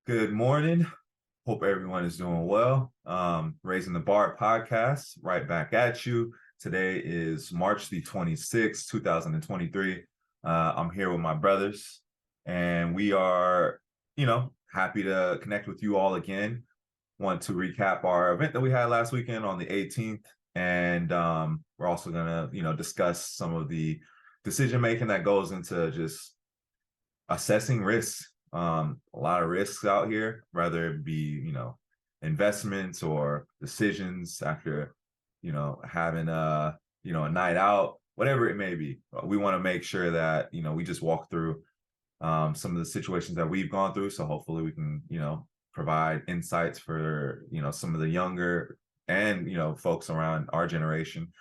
Good morning. Hope everyone is doing well. Raising the Bar podcast, right back at you. Today is March the 26th, 2023. I'm here with my brothers, and we are, happy to connect with you all again. Want to recap our event that we had last weekend on the 18th, and we're also gonna, discuss some of the decision making that goes into just assessing risks. A lot of risks out here, whether it be, investments or decisions after, having a night out, whatever it may be. We want to make sure that, we just walk through some of the situations that we've gone through. So hopefully we can, provide insights for, some of the younger and, folks around our generation.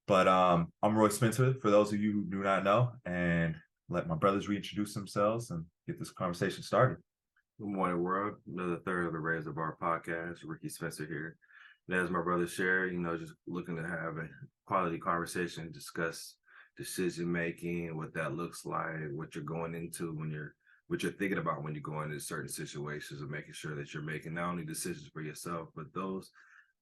But I'm Roy Spencer, for those of you who do not know, and let my brothers reintroduce themselves and get this conversation started. Good morning, world. Another third of the Raise the Bar podcast. Ricky Spencer here. And as my brother shared, just looking to have a quality conversation, discuss decision making, what that looks like, what you're going into what you're thinking about when you go into certain situations, and making sure that you're making not only decisions for yourself, but those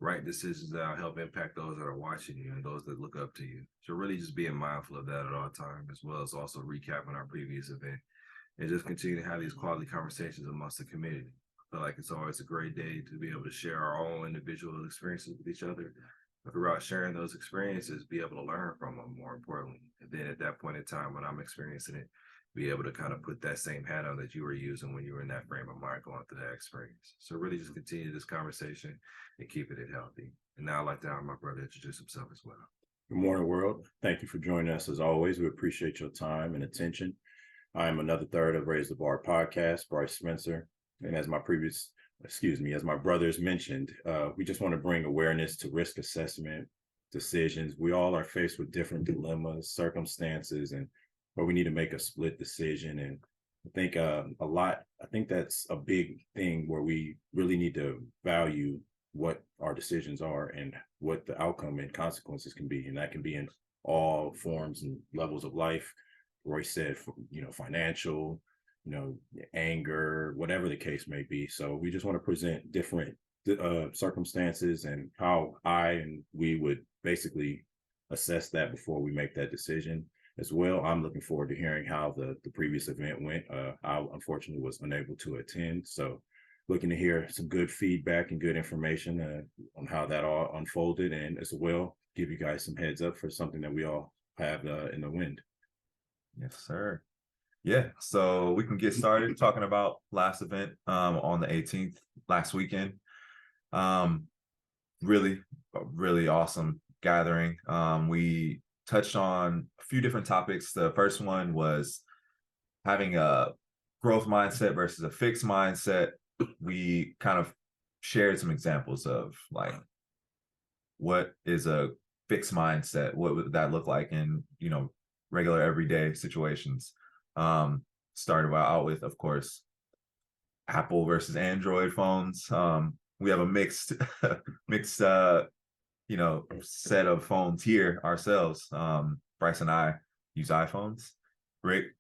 right decisions that will help impact those that are watching you and those that look up to you. So really just being mindful of that at all times, as well as also recapping our previous event and just continue to have these quality conversations amongst the community. I feel like it's always a great day to be able to share our own individual experiences with each other. But throughout sharing those experiences, be able to learn from them, more importantly. And then at that point in time when I'm experiencing it, be able to kind of put that same hat on that you were using when you were in that frame of mind going through that experience. So really just continue this conversation and keeping it healthy. And now I'd like to have my brother introduce himself as well. Good morning, world. Thank you for joining us as always. We appreciate your time and attention. I am another third of Raise the Bar podcast, Bryce Spencer. And as my brothers mentioned, we just want to bring awareness to risk assessment, decisions. We all are faced with different dilemmas, circumstances, and where we need to make a split decision. And I think that's a big thing where we really need to value what our decisions are and what the outcome and consequences can be. And that can be in all forms and levels of life. Roy said, financial, anger, whatever the case may be. So we just want to present different circumstances and how we would basically assess that before we make that decision as well. I'm looking forward to hearing how the previous event went. I unfortunately was unable to attend. So looking to hear some good feedback and good information on how that all unfolded, and as well give you guys some heads up for something that we all have in the wind. Yes, sir. Yeah, so we can get started talking about last event on the 18th, last weekend. Really awesome gathering. We touched on a few different topics. The first one was having a growth mindset versus a fixed mindset. We kind of shared some examples of like what is a fixed mindset, what would that look like in regular everyday situations. Started out with, of course, Apple versus Android phones. We have a mixed set of phones here ourselves. Bryce and I use iPhones. Rick,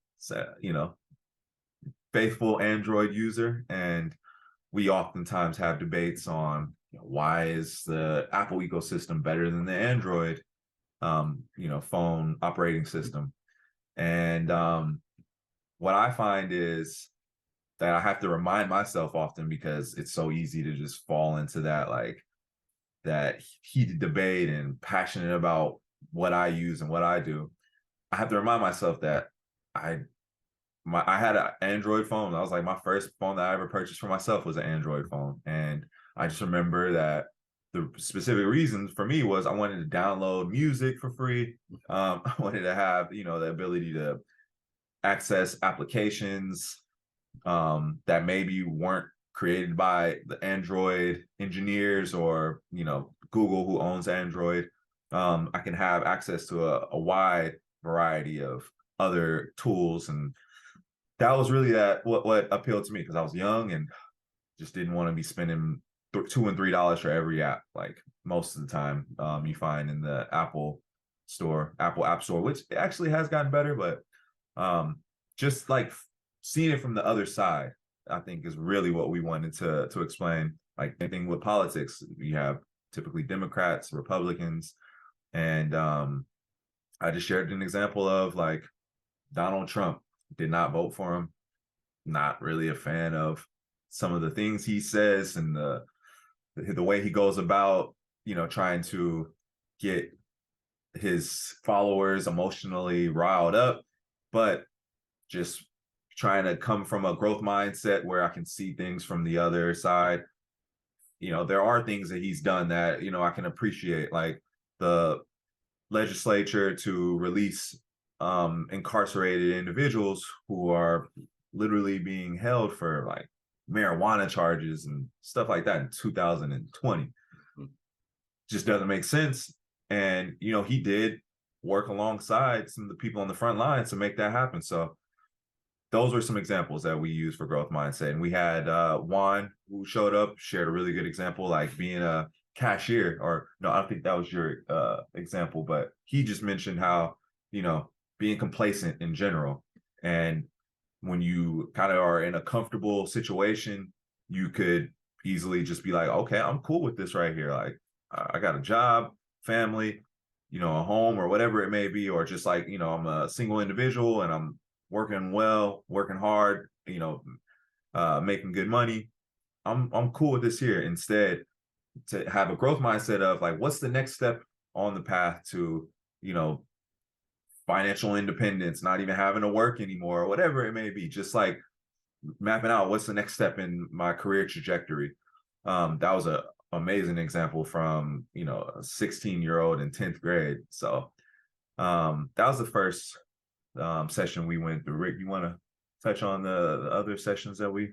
faithful Android user, and we oftentimes have debates on why is the Apple ecosystem better than the Android phone operating system. And what I find is that I have to remind myself often, because it's so easy to just fall into that heated debate and passionate about what I use and what I do. I have to remind myself that I had an Android phone. That was like my first phone that I ever purchased for myself was an Android phone. And I just remember that the specific reason for me was I wanted to download music for free. I wanted to have, the ability to access applications that maybe weren't created by the Android engineers or, Google, who owns Android. I can have access to a wide variety of other tools. And that was really what appealed to me, because I was young and just didn't want to be spending $2 and $3 for every app, like most of the time you find in the Apple App Store, which actually has gotten better, but just like seeing it from the other side, I think is really what we wanted to explain. Like anything with politics, you have typically Democrats, Republicans, and I just shared an example of like Donald Trump. Did not vote for him. Not really a fan of some of the things he says and the way he goes about, trying to get his followers emotionally riled up, but just trying to come from a growth mindset where I can see things from the other side. There are things that he's done that, I can appreciate, like the legislature to release incarcerated individuals who are literally being held for like marijuana charges and stuff like that in 2020. Just doesn't make sense. And, he did work alongside some of the people on the front lines to make that happen. So those were some examples that we use for growth mindset. And we had Juan, who showed up, shared a really good example, like being a cashier, or no, I don't think that was your example, but he just mentioned how, being complacent in general. And when you kind of are in a comfortable situation, you could easily just be like, okay, I'm cool with this right here. Like I got a job, family, a home or whatever it may be, or just like, I'm a single individual and I'm working well, working hard, making good money. I'm cool with this here. Instead, to have a growth mindset of like, what's the next step on the path to, financial independence, not even having to work anymore, or whatever it may be, just like mapping out what's the next step in my career trajectory. That was a amazing example from, a 16-year-old in 10th grade. So that was the first session we went through. Rick, you want to touch on the other sessions that we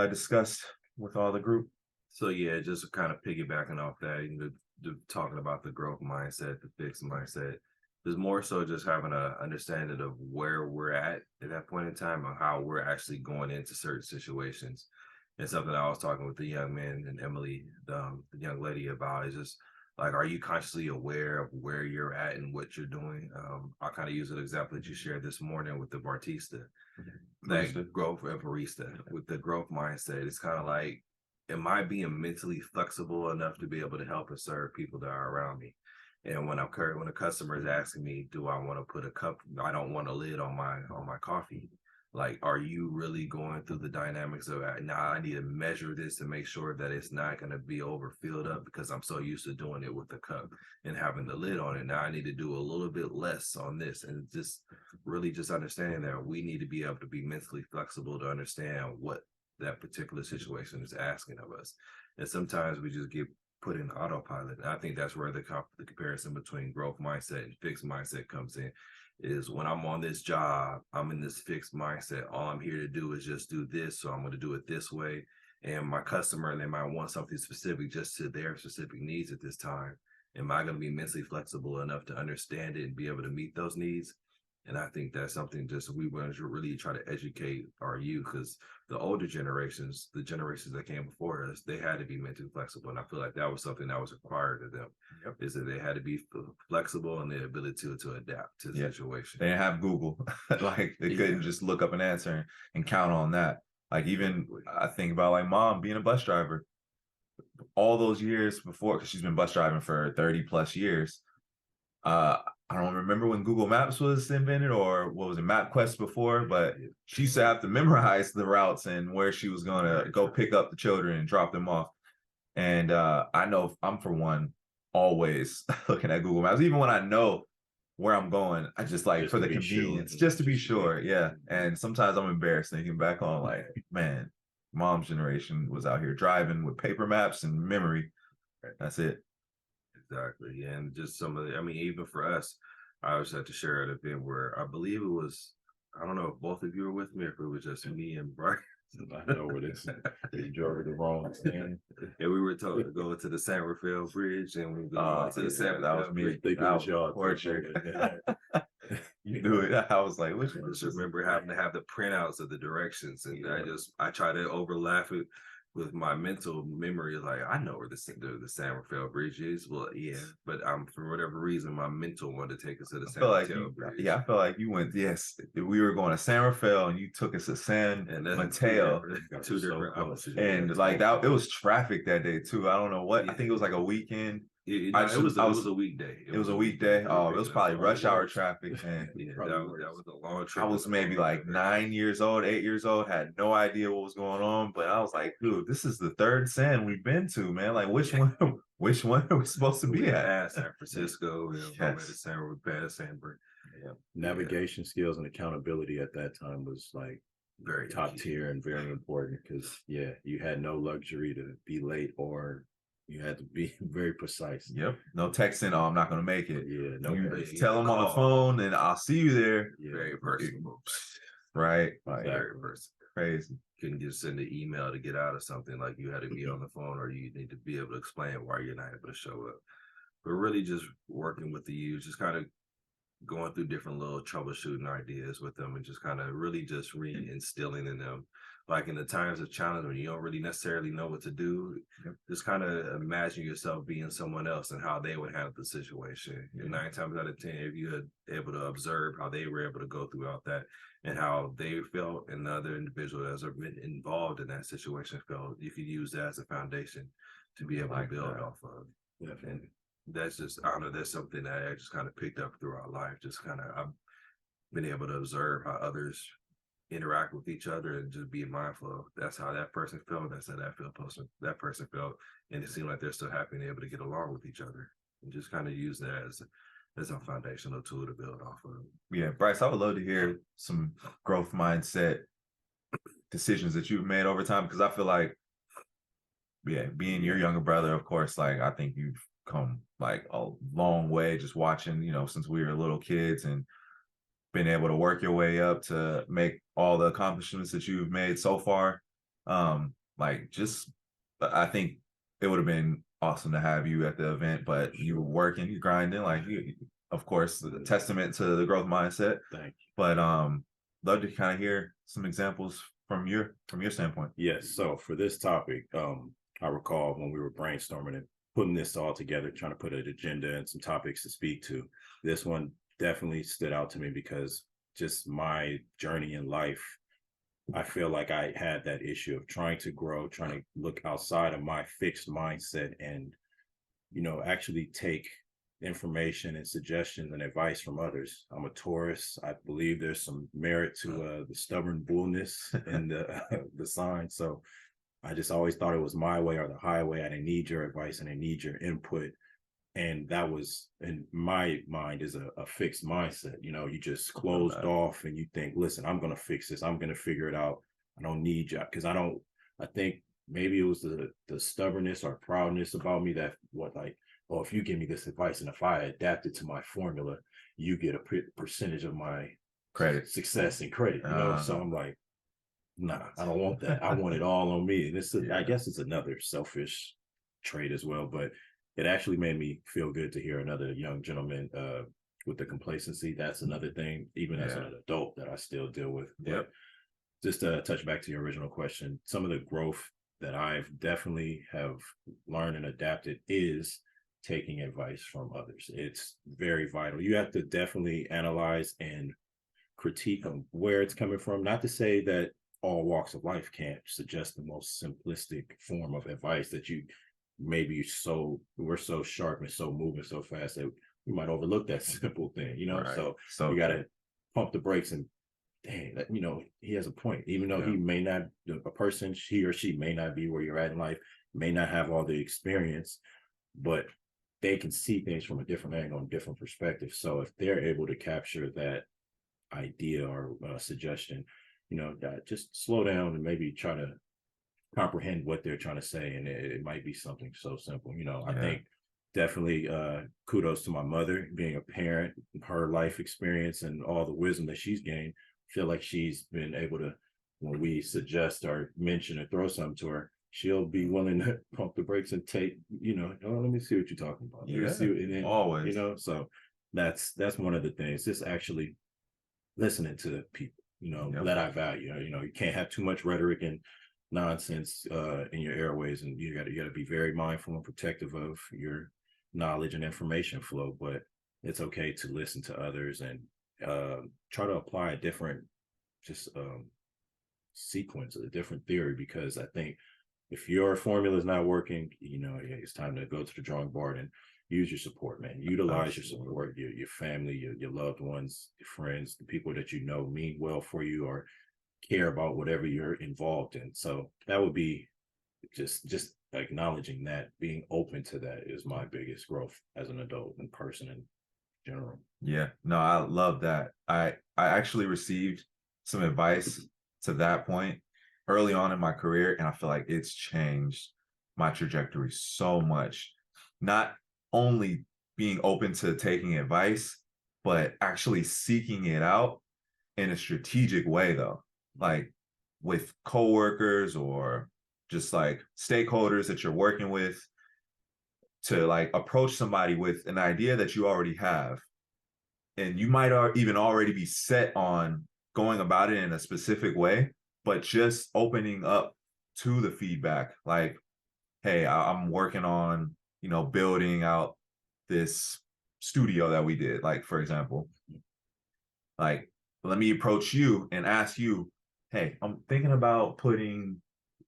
discussed with all the group? So yeah, just kind of piggybacking off that, talking about the growth mindset, the fixed mindset, is more so just having an understanding of where we're at that point in time and how we're actually going into certain situations. And something I was talking with the young man and Emily, the young lady, about is just like, are you consciously aware of where you're at and what you're doing? I kind of use an example that you shared this morning with the Bartista, that growth and barista with the growth mindset. It's kind of like, am I being mentally flexible enough to be able to help and serve people that are around me? And when a customer is asking me, do I want to put a cup? I don't want a lid on my coffee. Like, are you really going through the dynamics of now I need to measure this to make sure that it's not going to be over filled up because I'm so used to doing it with the cup and having the lid on it. Now I need to do a little bit less on this, and just really just understanding that we need to be able to be mentally flexible to understand what that particular situation is asking of us. And sometimes we just get put in autopilot. And I think that's where the comparison between growth mindset and fixed mindset comes in. Is when I'm on this job, I'm in this fixed mindset. All I'm here to do is just do this, so I'm going to do it this way. And my customer, they might want something specific just to their specific needs at this time. Am I going to be mentally flexible enough to understand it and be able to meet those needs? And I think that's something just we want to really try to educate our youth, because the older generations, the generations that came before us, they had to be mentally flexible. And I feel like that was something that was required of them, is that they had to be flexible and the ability to adapt to the situation. They didn't have Google. Like they couldn't just look up an answer and count on that. Like even I think about like mom being a bus driver all those years before, because she's been bus driving for 30 plus years. I don't remember when Google Maps was invented, or what was it, MapQuest before, but she used to have to memorize the routes and where she was going to go pick up the children and drop them off. And I know I'm, for one, always looking at Google Maps, even when I know where I'm going. I just like for the convenience, just to be sure. Yeah. And sometimes I'm embarrassed thinking back on like, man, mom's generation was out here driving with paper maps and memory. That's it. Exactly. And just some of the, I mean, even for us, I always had to share an event where I believe it was, I don't know if both of you were with me, or if it was just me and Brian. I know what it's. You drove the wrong thing. And we were told to go to the San Rafael Bridge, and we go to the San Rafael. That was me. That was y'all torture. You knew it. I was like, which I just remember having to have the printouts of the directions, and I try to overlap it with my mental memory, like I know where the San Rafael Bridge is. Well, yeah, but for whatever reason, my mental wanted to take us to the San Rafael Bridge. Yeah, I feel like you went. Yes, we were going to San Rafael, and you took us to San Mateo. Two different opposites. And like that, it was traffic that day too. I don't know what. I think it was like a weekend. It was a weekday. It was a weekday. Oh, it was probably rush hour traffic, and yeah, that was a long trip. I was maybe like 9 years old, 8 years old, had no idea what was going on. But I was like, dude, this is the third San we've been to, man. Like, which one are we supposed to be at? San Francisco, we passed San Bernardino. Yeah. Navigation skills and accountability at that time was like very top tier and very important because you had no luxury to be late or you had to be very precise. Yep. No texting. Oh, I'm not going to make it. Yeah. No. Tell them on the phone, and I'll see you there. Yeah. Very personable. Right. Like, very personal. Crazy. Couldn't just send an email to get out of something. Like you had to be on the phone, or you need to be able to explain why you're not able to show up. But really, just working with the youth, just kind of going through different little troubleshooting ideas with them, and just kind of really just reinstilling in them. Like in the times of challenge when you don't really necessarily know what to do, just kind of imagine yourself being someone else and how they would handle the situation. And 9 times out of 10, if you had able to observe how they were able to go throughout that and how they felt and the other individual that was involved in that situation felt, you could use that as a foundation to be able to build off of. And that's just, I don't know, that's something that I just kind of picked up through our life. Just kind of, I've been able to observe how others interact with each other and just be mindful of that's how that person felt, that's how that person felt, and it seemed like they're still happy and able to get along with each other, and just kind of use that as a foundational tool to build off of. Yeah, Bryce, I would love to hear some growth mindset decisions that you've made over time, because I feel like, being your younger brother, of course, like I think you've come like a long way just watching, since we were little kids, and been able to work your way up to make all the accomplishments that you've made so far. I think it would have been awesome to have you at the event, but you were working, you grinding, of course, the testament to the growth mindset. Thank you. But love to kind of hear some examples from your standpoint. Yes. So for this topic, I recall when we were brainstorming and putting this all together, trying to put an agenda and some topics to speak to. This one definitely stood out to me because just my journey in life, I feel like I had that issue of trying to grow, trying to look outside of my fixed mindset and, actually take information and suggestions and advice from others. I'm a Taurus. I believe there's some merit to the stubborn bullness in the sign. So I just always thought it was my way or the highway. I didn't need your advice and I need your input. And that was, in my mind, is a fixed mindset. You just closed off and you think, listen, I'm going to fix this. I'm going to figure it out. I don't need you. Because I think maybe it was the stubbornness or proudness about me that if you give me this advice and if I adapt it to my formula, you get a percentage of my credit, success and credit, So I'm like, nah, I don't want that. I want it all on me. And I guess it's another selfish trait as well, but it actually made me feel good to hear another young gentleman with the complacency. That's another thing, even as an adult, that I still deal with. But just to touch back to your original question, some of the growth that I've definitely have learned and adapted is taking advice from others. It's very vital. You have to definitely analyze and critique on where it's coming from. Not to say that all walks of life can't suggest the most simplistic form of advice that we're so sharp and so moving so fast that we might overlook that simple thing, Right. So you got to pump the brakes and dang, he has a point, even though he may not, he or she may not be where you're at in life, may not have all the experience, but they can see things from a different angle and different perspective. So if they're able to capture that idea or suggestion, just slow down and maybe try to comprehend what they're trying to say, and it might be something so simple. I think definitely kudos to my mother, being a parent, her life experience and all the wisdom that she's gained. I feel like she's been able to, when we suggest or mention or throw something to her, she'll be willing to pump the brakes and take, let me see what you're talking about. Always. So that's one of the things, just actually listening to people, that I value. You can't have too much rhetoric and nonsense in your airways, and you got to be very mindful and protective of your knowledge and information flow. But it's okay to listen to others and try to apply a different just sequence, a different theory, because I think if your formula is not working, it's time to go to the drawing board and use your support, man. Utilize your support, your family, your loved ones, your friends, the people that you know mean well for you or care about whatever you're involved in. So that would be just acknowledging that, being open to that is my biggest growth as an adult and person in general. Yeah, no, I love that. I actually received some advice to that point early on in my career, and I feel like it's changed my trajectory so much. Not only being open to taking advice, but actually seeking it out in a strategic way, though, like with coworkers or just like stakeholders that you're working with, to like approach somebody with an idea that you already have, and you might even already be set on going about it in a specific way, but just opening up to the feedback, like, hey, I'm working on, building out this studio that we did, like, for example, like, let me approach you and ask you, hey, I'm thinking about putting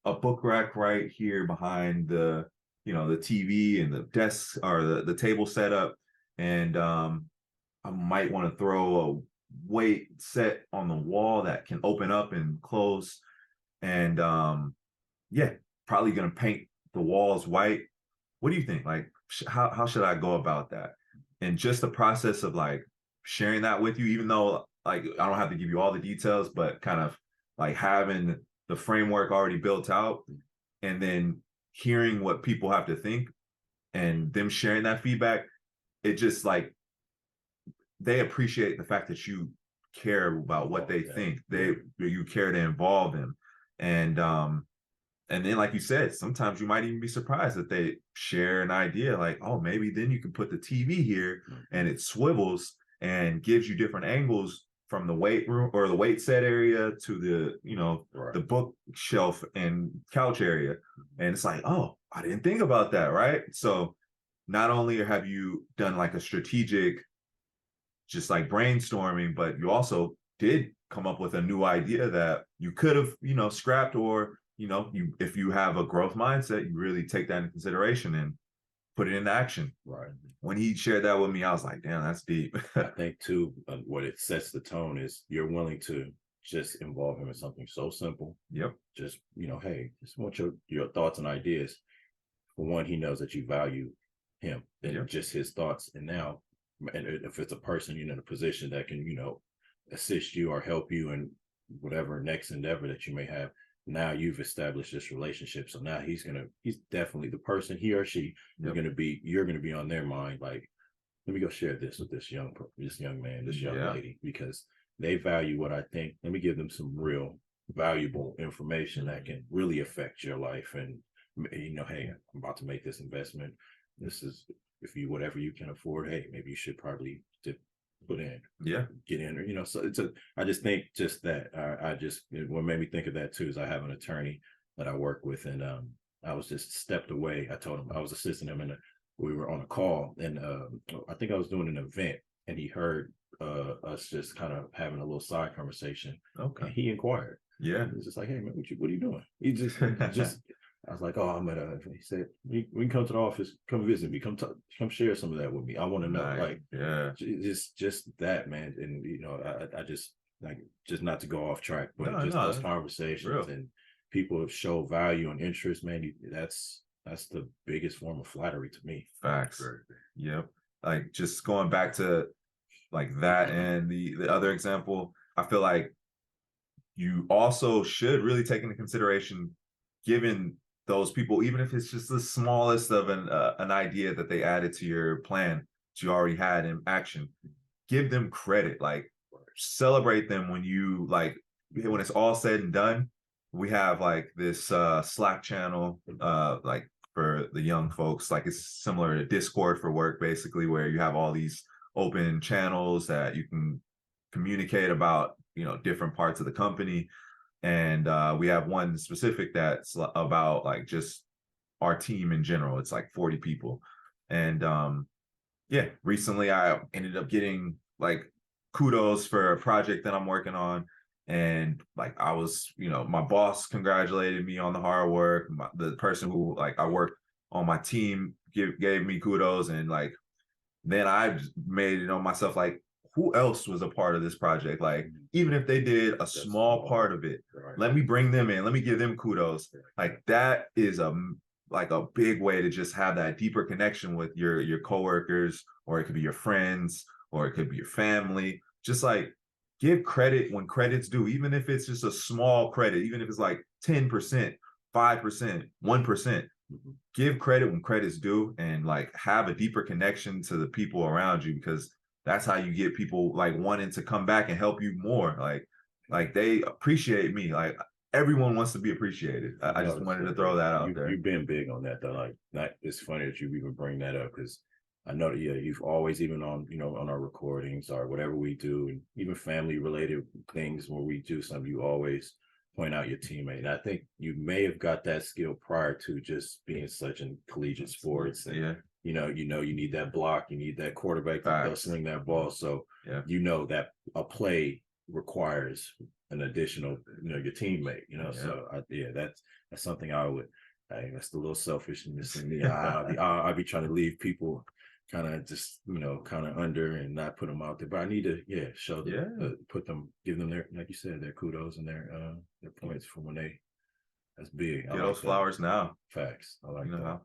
a book rack right here behind the TV and the desk or the table setup, and I might want to throw a weight set on the wall that can open up and close, and yeah, probably gonna paint the walls white. What do you think? Like, how should I go about that? And just the process of like sharing that with you, even though like I don't have to give you all the details, but kind of like having the framework already built out, and then hearing what people have to think and them sharing that feedback, it just like they appreciate the fact that you care about what they think. You care to involve them. And then, like you said, sometimes you might even be surprised that they share an idea like, oh, maybe then you can put the TV here and it swivels and gives you different angles from the weight room or the weight set area to the bookshelf and couch area. And it's like, oh, I didn't think about that, right? So not only have you done like a strategic, just like brainstorming, but you also did come up with a new idea that you could have, scrapped, or, if you have a growth mindset, you really take that into consideration and put it into action. Right. When he shared that with me, I was like, damn, that's deep. I think too, what it sets the tone is you're willing to just involve him in something so simple. Yep. Just, hey, just want your thoughts and ideas. For one, he knows that you value him and just his thoughts. And now, and if it's a person, in a position that can, assist you or help you in whatever next endeavor that you may have, now you've established this relationship. So now he's definitely the person, he or she, you're going to be on their mind. Like, let me go share this with this young man, this young lady, because they value what I think. Let me give them some real valuable information that can really affect your life. And, hey, I'm about to make this investment. This is, if you, whatever you can afford, hey, maybe you should probably put in, get in, or, so I just think just that, what made me think of that too, is I have an attorney that I work with, and I was just stepped away. I told him I was assisting him we were on a call, and I think I was doing an event, and he heard us just kind of having a little side conversation. Okay. And he inquired. Yeah. He was just like, hey man, what are you doing? He just I was like, oh, I'm at he said, we can come to the office, come visit me, come share some of that with me. I want to know, like, just that, man. And, I just, like, just not to go off track, but those conversations and people show value and interest, man, that's the biggest form of flattery to me. Facts. Yep. Like, just going back to like that and the other example, I feel like you also should really take into consideration, given those people, even if it's just the smallest of an idea that they added to your plan that you already had in action, give them credit, like celebrate them when it's all said and done. We have like this Slack channel, like for the young folks, like it's similar to Discord for work, basically, where you have all these open channels that you can communicate about, different parts of the company. and we have one specific that's about like just our team in general. It's like 40 people, and yeah, recently I ended up getting like kudos for a project that I'm working on. And like I was, my boss congratulated me on the hard work. The person who like I work on my team gave me kudos, and like then I just made it on myself like, who else was a part of this project? Like even if they did a small part of it, let me bring them in. Let me give them kudos. Like that is like a big way to just have that deeper connection with your coworkers, or it could be your friends, or it could be your family. Just like give credit when credit's due, even if it's just a small credit, even if it's like 10%, 5%, 1%. Give credit when credit's due, and like have a deeper connection to the people around you, because that's how you get people like wanting to come back and help you more. Like they appreciate me. Like everyone wants to be appreciated. I just wanted to throw that out there. You've been big on that though. Like, not, it's funny that you even bring that up, because I know that you've always, even on on our recordings or whatever we do, and even family related things when we do something, you always point out your teammate. And I think you may have got that skill prior to just being such in collegiate sports. And, yeah. You need that block, you need that quarterback to go swing that ball. So that a play requires an additional, your teammate. So that's something that's the little selfishness in me. I'll be trying to leave people kind of just kind of under and not put them out there, but I need to show them, give them their, like you said, their kudos and their points for when that's big. Get those flowers now. Facts. I like that.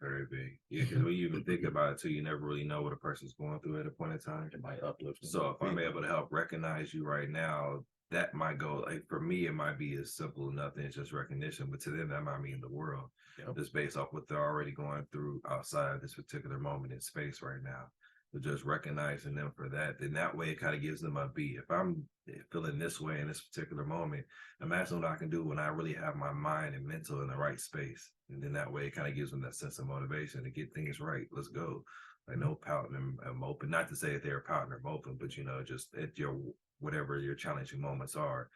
Very big. Yeah, because when you even think about it too, you never really know what a person's going through at a point in time. It might uplift them. So if I'm able to help recognize you right now, that might go, like for me, it might be as simple nothing, it's just recognition, but to them that might mean the world. Just based off what they're already going through outside of this particular moment in space right now. But just recognizing them for that, then that way it kind of gives them a beat. If I'm feeling this way in this particular moment, imagine what I can do when I really have my mind and mental in the right space. And then that way it kind of gives them that sense of motivation to get things right. Let's go. Like no pouting and moping. Not to say that they're pouting or moping, but just at your whatever your challenging moments are,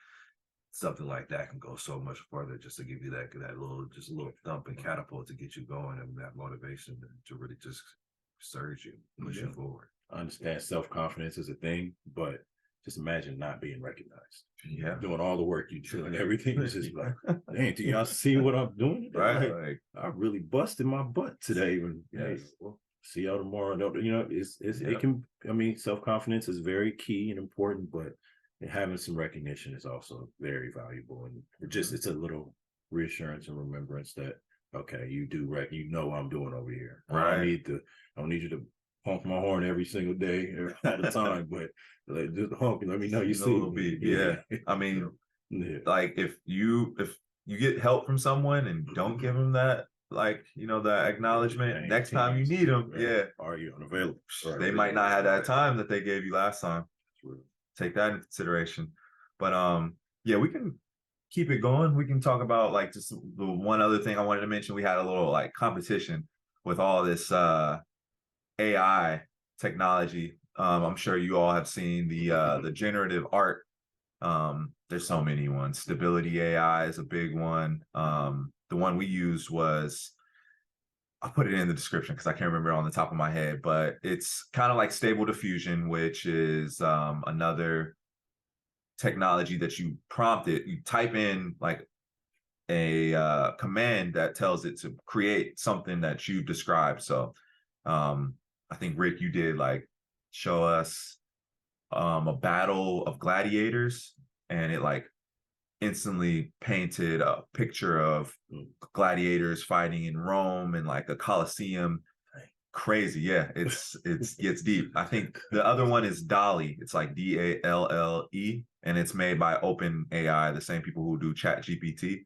something like that can go so much further, just to give you that little thump and catapult to get you going, and that motivation to really just surge you, push you forward. I understand self-confidence is a thing, but just imagine not being recognized. Yeah. Doing all the work you do and everything is just like, dang, do y'all see what I'm doing today? Right. Like, I really busted my butt today. And hey, well, see y'all tomorrow. It can, self-confidence is very key and important, but having some recognition is also very valuable. And it's a little reassurance and remembrance that, okay, you do what I'm doing over here. Right. I don't need you to honk my horn every single day or all the time, but like, just honk and let me know you see me. Yeah. I mean, like if you get help from someone and don't give them that, like, that acknowledgement next time you need them, are you unavailable? They might not have that time that they gave you last time. Take that into consideration. But we can keep it going. We can talk about like just the one other thing I wanted to mention. We had a little like competition with all this AI technology. I'm sure you all have seen the generative art. There's so many ones. Stability AI is a big one. The one we used was, I'll put it in the description because I can't remember it on the top of my head, but it's kind of like Stable Diffusion, which is another technology that you type in like a command that tells it to create something that you described. So I think, Rick, you did like show us a battle of gladiators, and it like instantly painted a picture of gladiators fighting in Rome and like a Colosseum. Crazy. Yeah, it's gets deep. I think the other one is Dolly. It's like DALLE, and it's made by OpenAI, the same people who do ChatGPT.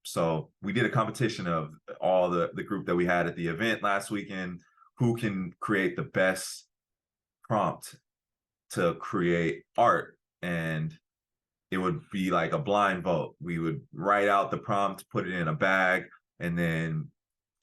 So we did a competition of all the group that we had at the event last weekend, who can create the best prompt to create art. And it would be like a blind vote. We would write out the prompt, put it in a bag, and then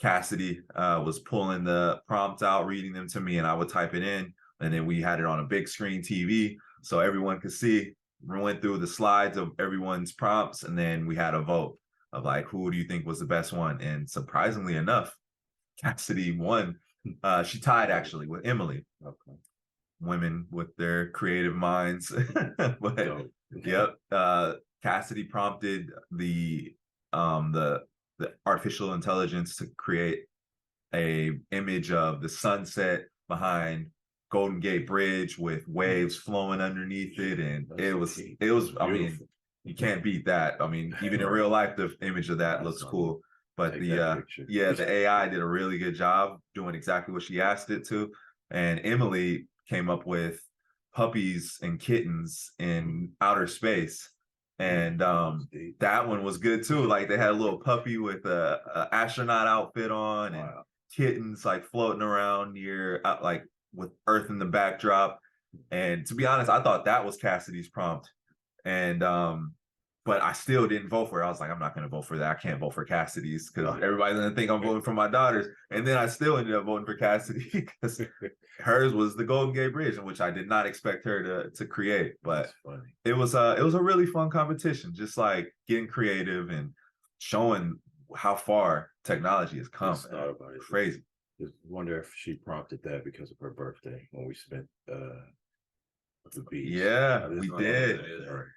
Cassidy was pulling the prompt out, reading them to me, and I would type it in. And then we had it on a big screen TV so everyone could see went through the slides of everyone's prompts, and then we had a vote of like, who do you think was the best one? And surprisingly enough, Cassidy won. She tied actually with Emily. Okay. Women with their creative minds. But So, yep, Cassidy prompted the artificial intelligence to create a image of the sunset behind Golden Gate Bridge with waves flowing underneath it, and it was I mean, beautiful. you can't beat that. I mean, even in Right. real life, the image of that looks cool. But Take that picture. the AI did a really good job doing exactly what she asked it to. And Emily came up with puppies and kittens in outer space. And that one was good too. Like they had a little puppy with a astronaut outfit on, and Wow. kittens like floating around near like with Earth in the backdrop. And to be honest, I thought that was Cassidy's prompt. And but I still didn't vote for it. I was like, I'm not going to vote for that. I can't vote for Cassidy's because everybody's going to think I'm voting for my daughters. And then I still ended up voting for Cassidy because hers was the Golden Gate Bridge, which I did not expect her to create. But it was a really fun competition, just like getting creative and showing how far technology has come. Crazy. Just wonder if she prompted that because of her birthday when we spent the beach. Yeah, we did.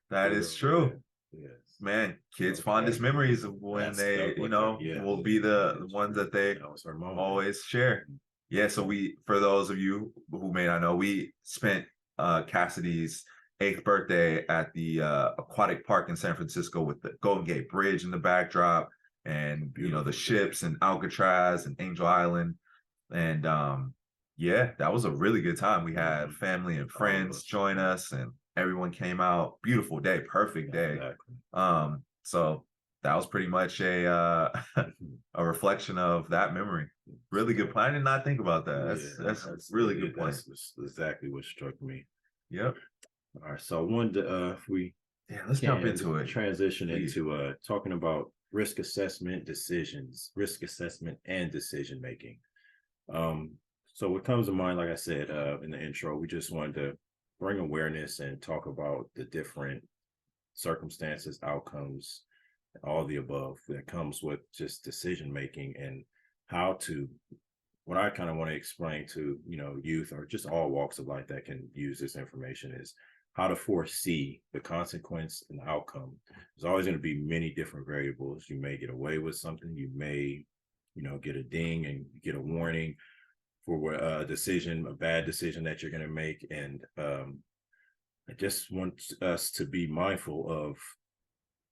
That is true. Yes. Man, kids' fondest memories of when they, will be the ones that they always share. Yeah, so for those of you who may not know, we spent Cassidy's 8th birthday at the aquatic park in San Francisco with the Golden Gate Bridge in the backdrop, and the ships and Alcatraz and Angel Island. And yeah, that was a really good time. We had family and friends join us, and everyone came out. Beautiful day, perfect day. Exactly. So that was pretty much a reflection of that memory. Really good plan. I did not think about that. That's a really good point. That's exactly what struck me. Yep. All right. So I wanted to let's jump into it. Transition into talking about risk assessment and decision making. So what comes to mind, like I said in the intro, we just wanted to bring awareness and talk about the different circumstances, outcomes, all the above that comes with just decision making, and what I kind of want to explain to youth or just all walks of life that can use this information is how to foresee the consequence and the outcome. There's always going to be many different variables. You may get away with something. You may get a ding and get a warning for a bad decision that you're going to make. And I just want us to be mindful of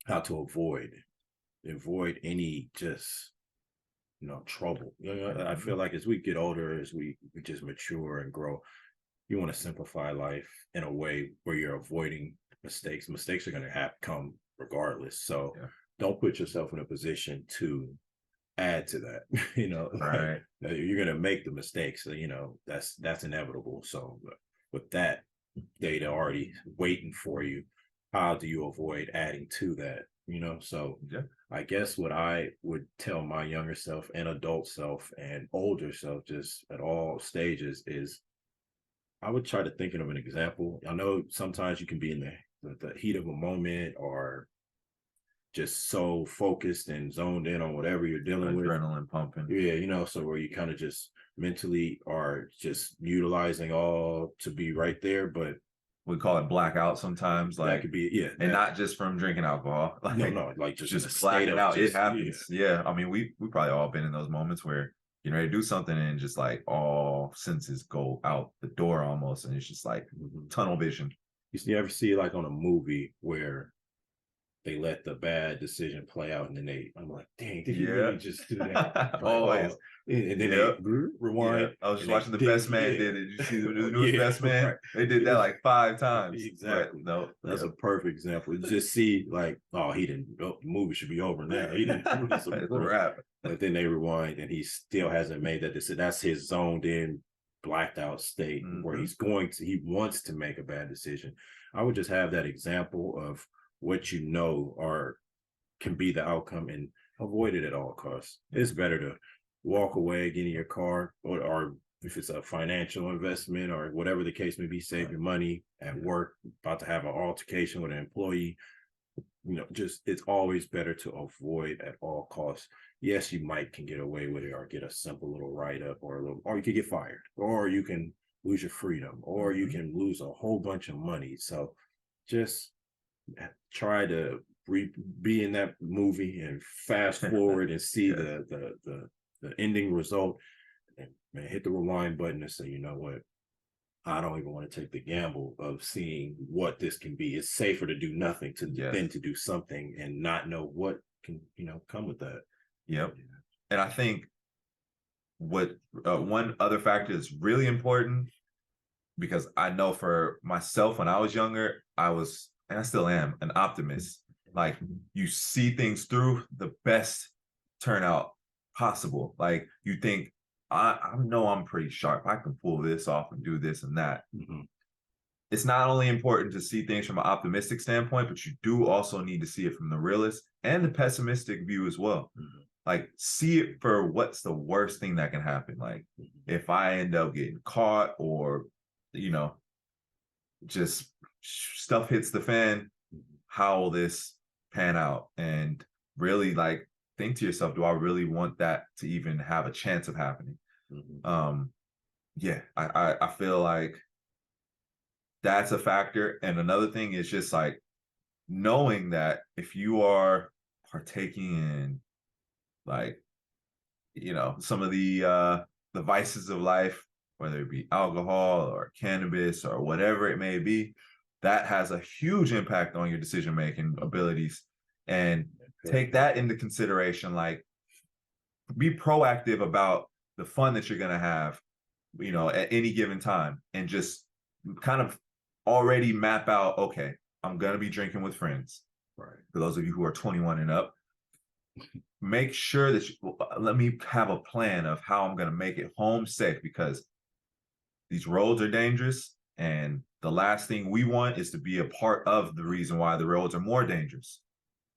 how to avoid any just, trouble. I feel like as we get older, as we just mature and grow, you want to simplify life in a way where you're avoiding mistakes. Mistakes are going to come regardless. So don't put yourself in a position to add to that. Right. You're going to make the mistakes. So, that's inevitable. So with that data already waiting for you, how do you avoid adding to that? So I guess what I would tell my younger self and adult self and older self, just at all stages, is I would try to think of an example. I know sometimes you can be in the heat of a moment or just so focused and zoned in on whatever you're dealing with. Adrenaline pumping. Yeah, so where you kind of just mentally are just utilizing all to be right there, but we call it blackout sometimes. Like that could be, and not just from drinking alcohol. Like, no, like just blacking out. It happens. Yeah. I mean, we probably all been in those moments where you're ready to do something and just like all senses go out the door almost, and it's just like tunnel vision. You ever see like on a movie where they let the bad decision play out, and then I'm like, dang, did you really just do that? Always. And then they rewind. Yeah. I was just watching The Best Man did it. Did you see the newest Best Man? Right. They did that like 5 times. Exactly. No, that's a perfect example. You just see like, the movie should be over now. He didn't do this. Wrap. But then they rewind, and he still hasn't made that decision. That's his zoned in, blacked out state where he wants to make a bad decision. I would just have that example of what or can be the outcome and avoid it at all costs. It's better to walk away, get in your car, or if it's a financial investment or whatever the case may be, save your money at work, about to have an altercation with an employee, just it's always better to avoid at all costs. Yes, you can get away with it or get a simple little write-up or you could get fired, or you can lose your freedom, or you can lose a whole bunch of money. So just try to be in that movie and fast forward and see the ending result, and man, hit the rewind button and say, you know what, I don't even want to take the gamble of seeing what this can be. It's safer to do nothing than to do something and not know what can come with that. Yep. And I think what one other factor is really important, because I know for myself when I was younger, I was, and I still am, an optimist. Like, you see things through the best turnout possible. Like, you think, I know I'm pretty sharp. I can pull this off and do this and that. It's not only important to see things from an optimistic standpoint, but you do also need to see it from the realist and the pessimistic view as well. Like, see it for what's the worst thing that can happen. Like, if I end up getting caught, or, just stuff hits the fan, how will this pan out? And really, like, think to yourself, do I really want that to even have a chance of happening? I feel like that's a factor. And another thing is just like knowing that if you are partaking in, like, some of the vices of life, whether it be alcohol or cannabis or whatever it may be, that has a huge impact on your decision-making abilities. And take that into consideration. Like, be proactive about the fun that you're going to have, at any given time, and just kind of already map out, okay, I'm going to be drinking with friends. Right. For those of you who are 21 and up, make sure that let me have a plan of how I'm going to make it home safe, because these roads are dangerous. And the last thing we want is to be a part of the reason why the roads are more dangerous.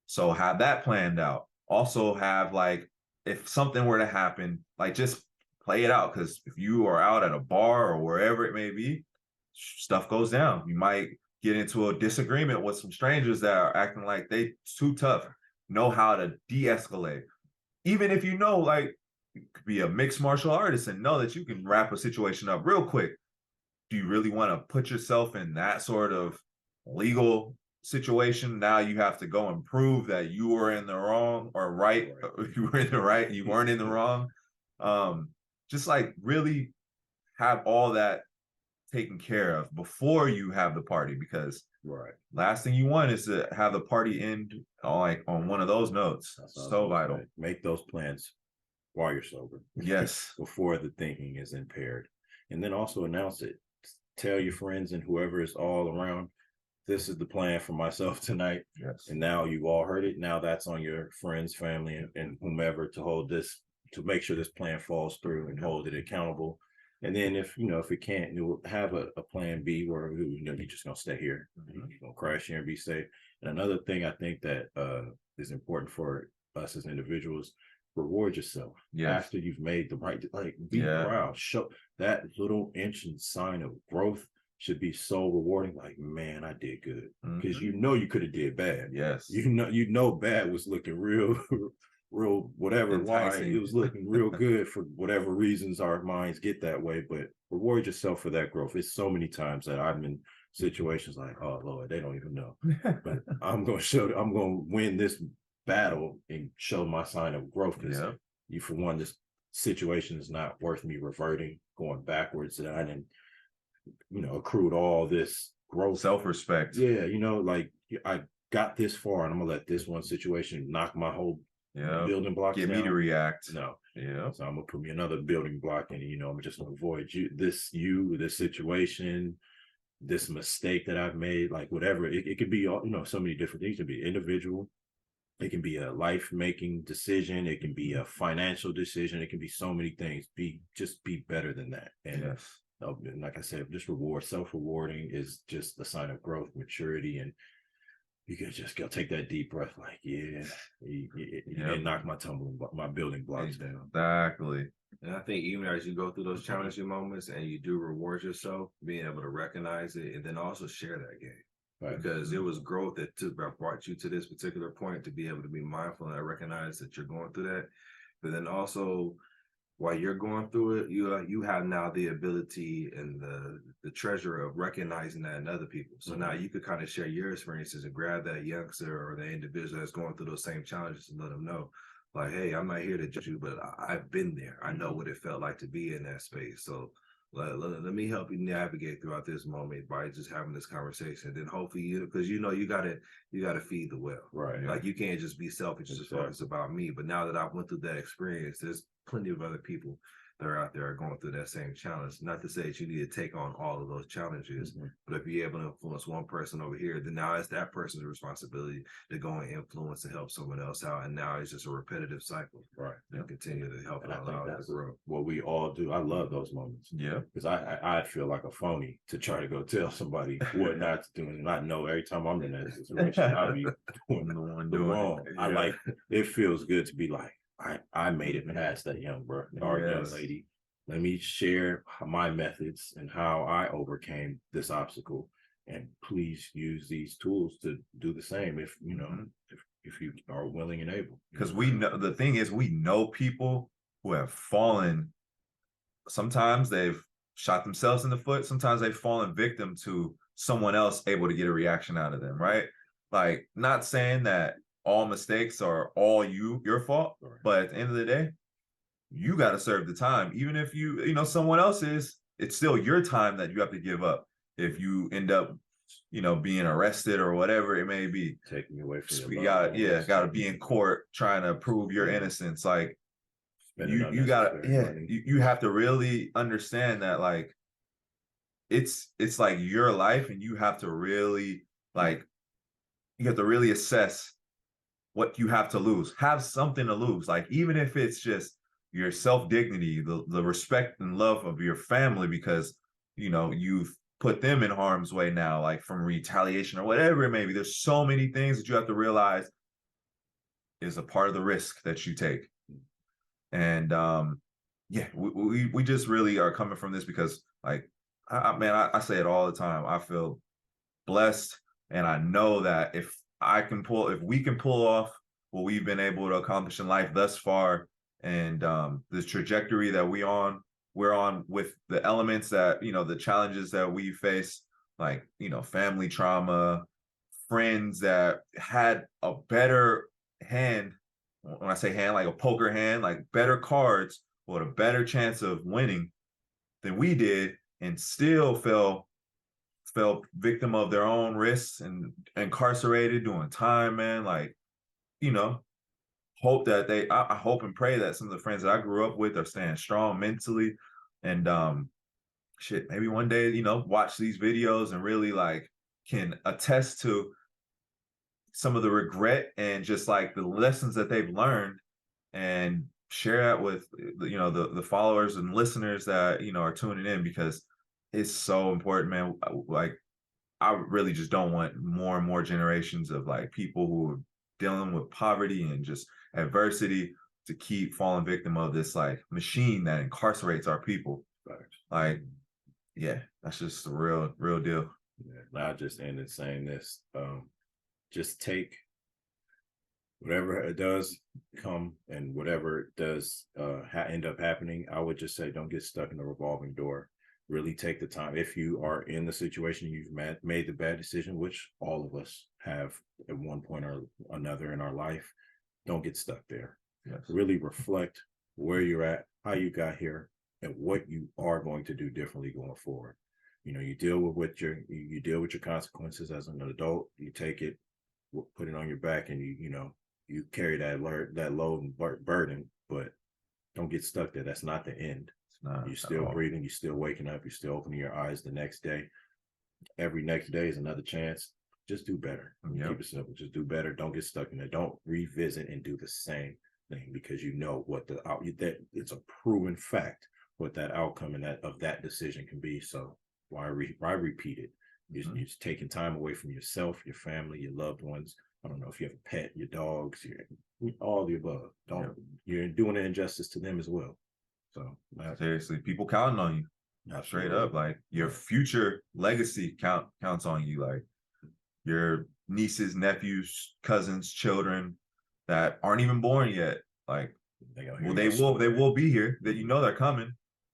So have that planned out. Also have, like, if something were to happen, like, just play it out. Because if you are out at a bar or wherever it may be, stuff goes down. You might get into a disagreement with some strangers that are acting like they too tough. Know how to de-escalate. Even if like, you could be a mixed martial artist and know that you can wrap a situation up real quick. Do you really want to put yourself in that sort of legal situation? Now you have to go and prove that you were in the wrong or right. You were in the right, you weren't in the wrong. Just like really have all that taken care of before you have the party, because last thing you want is to have the party end on one of those notes. That's so vital. Make those plans while you're sober. Yes. Before the thinking is impaired. And then also announce it. Tell your friends and whoever is all around, this is the plan for myself tonight. Yes. And now you've all heard it. Now that's on your friends, family, and whomever to hold this, to make sure this plan falls through and hold it accountable. And then if it can't, you'll have a plan B where you're just gonna stay here. You're gonna crash here and be safe. And another thing I think that is important for us as individuals, reward yourself after you've made the right, like, be proud. Show that little inch and sign of growth should be so rewarding. Like, man, I did good, because you could have did bad. Yes, bad was looking real whatever enticing. Why it was looking real good for whatever reasons our minds get that way. But reward yourself for that growth. It's so many times that I'm in situations like, oh Lord, they don't even know, but I'm gonna win this battle and show my sign of growth, because for one, this situation is not worth me reverting, going backwards, and I didn't accrued all this growth, self-respect. Like, I got this far, and I'm gonna let this one situation knock my whole building blocks get down. Me to react. No. So I'm gonna put me another building block, and I'm just gonna avoid this situation, this mistake that I've made, like whatever. It could be all, so many different things. It could be individual. It can be a life-making decision. It can be a financial decision. It can be so many things. Be better than that. And like I said, just self-rewarding is just a sign of growth, maturity, and you could just go take that deep breath, like, you didn't knock my building blocks down. Exactly. And I think even as you go through those challenging moments and you do reward yourself, being able to recognize it and then also share that game. Right. Because it was growth that brought you to this particular point, to be able to be mindful and recognize that you're going through that. But then also, while you're going through it, you have now the ability and the treasure of recognizing that in other people. So now you could kind of share your experiences and grab that youngster or the individual that's going through those same challenges and let them know, like, hey, I'm not here to judge you, but I've been there. I know what it felt like to be in that space. So let me help you navigate throughout this moment by just having this conversation. Then hopefully, because you gotta feed the well, right? Like you can't just be selfish as far as about me. But now that I've went through that experience, there's plenty of other people that are out there going through that same challenge. Not to say that you need to take on all of those challenges, but if you're able to influence one person over here, then now it's that person's responsibility to go and influence and help someone else out. And now it's just a repetitive cycle, right? And continue to help and allow it to grow. What we all do. I love those moments. Yeah, because I'd feel like a phony to try to go tell somebody what not to do, and not know every time I'm in that situation I'll be doing the wrong. I like, it feels good to be like, I made it past that young young lady. Let me share my methods and how I overcame this obstacle, and please use these tools to do the same if you know if you are willing and able. Because we know, the thing is, we know people who have fallen. Sometimes they've shot themselves in the foot. Sometimes they've fallen victim to someone else able to get a reaction out of them, right? Like, not saying that all mistakes are all your fault, but at the end of the day, you got to serve the time. Even if someone else is, it's still your time that you have to give up. If you end up, being arrested or whatever it may be, taking away from you got to be in court trying to prove your innocence. Like, you gotta, you have to really understand that, like, it's like your life, and you have to really assess what you have to lose. Have something to lose, like, even if it's just your self-dignity, the respect and love of your family, because you've put them in harm's way now, like from retaliation or whatever it may be. There's so many things that you have to realize is a part of the risk that you take. And we just really are coming from this because, like, I say it all the time. I feel blessed, and I know that if we can pull off what we've been able to accomplish in life thus far, and the trajectory that we're on with the elements that, the challenges that we face, like, family trauma, friends that had a better hand. When I say hand, like a poker hand, like better cards with a better chance of winning than we did, and still fell victim of their own risks and incarcerated doing time, man. Like, hope that I hope and pray that some of the friends that I grew up with are staying strong mentally, and maybe one day, watch these videos and really, like, can attest to some of the regret and just, like, the lessons that they've learned, and share that with the followers and listeners that are tuning in, because it's so important, man. Like, I really just don't want more and more generations of, like, people who are dealing with poverty and just adversity to keep falling victim of this, like, machine that incarcerates our people. Like, yeah, that's just the real deal. Yeah, I just ended saying this. Just take whatever it does come, and whatever it does end up happening. I would just say, don't get stuck in the revolving door. Really take the time. If you are in the situation, you've made the bad decision, which all of us have at one point or another in our life, don't get stuck there. Yes. Really reflect where you're at, how you got here, and what you are going to do differently going forward. You deal with you deal with your consequences as an adult. You take it, put it on your back, and you carry that load and burden, but don't get stuck there. That's not the end. You're still breathing, you're still waking up, you're still opening your eyes the next day. Every next day is another chance. Just do better. Keep it simple. Just do better. Don't get stuck in it. Don't revisit and do the same thing, because that it's a proven fact what that outcome of that decision can be. So why repeat it? You're just taking time away from yourself, your family, your loved ones. I don't know if you have a pet, your dogs, all the above. You're doing an injustice to them as well. So seriously, people counting on you. Straight up, like your future legacy counts on you. Like your nieces, nephews, cousins, children that aren't even born yet. Like, they will be here. That they're coming.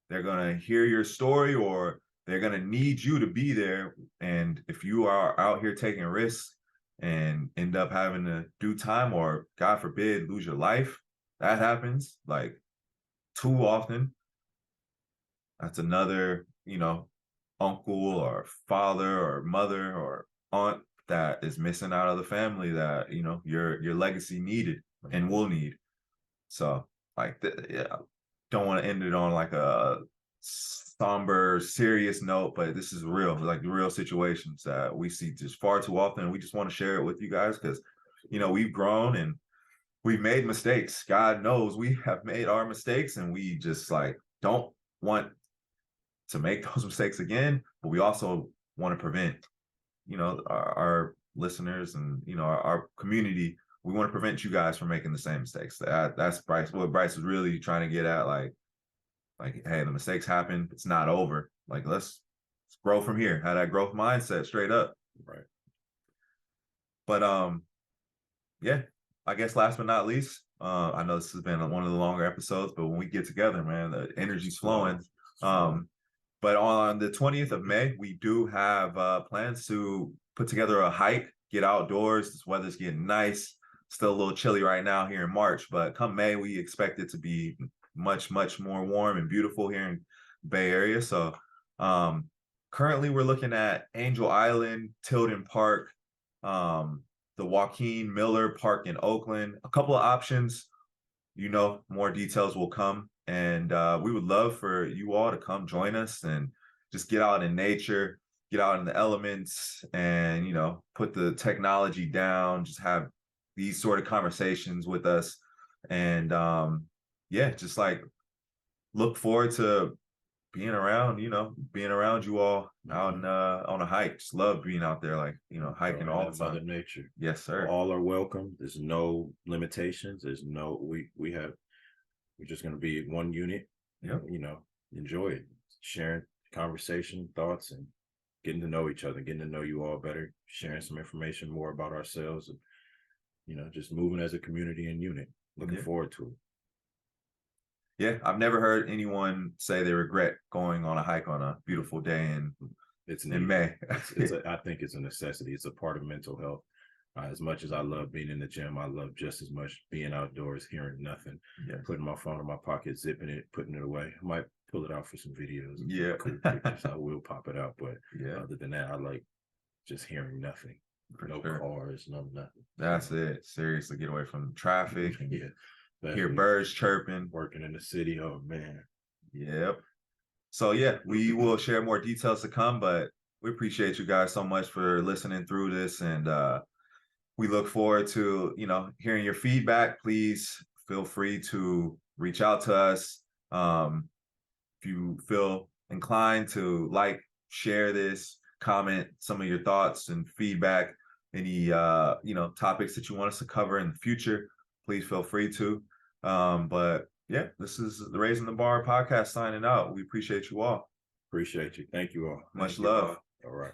They're gonna hear your story, or they're gonna need you to be there. And if you are out here taking risks and end up having to do time, or God forbid, lose your life, that happens like too often. That's another, uncle or father or mother or aunt that is missing out of the family that, your legacy needed and will need. So like, yeah, don't want to end it on like a somber, serious note, but this is real, like the real situations that we see just far too often. We just want to share it with you guys because, we've grown and we've made mistakes. God knows we have made our mistakes, and we just like don't want to make those mistakes again, but we also want to prevent, our listeners and, our community. We want to prevent you guys from making the same mistakes. That's what Bryce was really trying to get at. Like, hey, the mistakes happen. It's not over. Like, let's grow from here. Have that growth mindset straight up. Right. But yeah, I guess last but not least, I know this has been one of the longer episodes, but when we get together, man, the energy's flowing. But on the 20th of May, we do have plans to put together a hike, get outdoors. This weather's getting nice. Still a little chilly right now here in March, but come May, we expect it to be much, much more warm and beautiful here in the Bay Area. So currently we're looking at Angel Island, Tilden Park, the Joaquin Miller Park in Oakland, a couple of options. More details will come. And we would love for you all to come join us and just get out in nature, get out in the elements, and, put the technology down, just have these sort of conversations with us. And yeah, just like look forward to being around you all out on a hike. Just love being out there, like, hiking all the time. Mother Nature. Yes, sir. All are welcome. There's no limitations. There's no, we're just going to be one unit. Yep. Enjoy it, sharing conversation, thoughts, and getting to know each other, getting to know you all better, sharing some information more about ourselves, and, just moving as a community and unit. Looking forward to it. Yeah, I've never heard anyone say they regret going on a hike on a beautiful day in May. I think it's a necessity. It's a part of mental health. As much as I love being in the gym, I love just as much being outdoors, hearing nothing, putting my phone in my pocket, zipping it, putting it away. I might pull it out for some videos. Yeah. Cool pictures. I will pop it out. But other than that, I like just hearing nothing. Cars, nothing. That's it. Seriously, get away from traffic and hear birds chirping. Working in the city. Oh, man. Yep. So, yeah, we will share more details to come, but we appreciate you guys so much for listening through this. And we look forward to, hearing your feedback. Please feel free to reach out to us. If you feel inclined to share this, comment some of your thoughts and feedback, any, topics that you want us to cover in the future, please feel free to. But yeah, this is the Raising the Bar podcast signing out. We appreciate you all. Appreciate you. Thank you all. Much love. All right.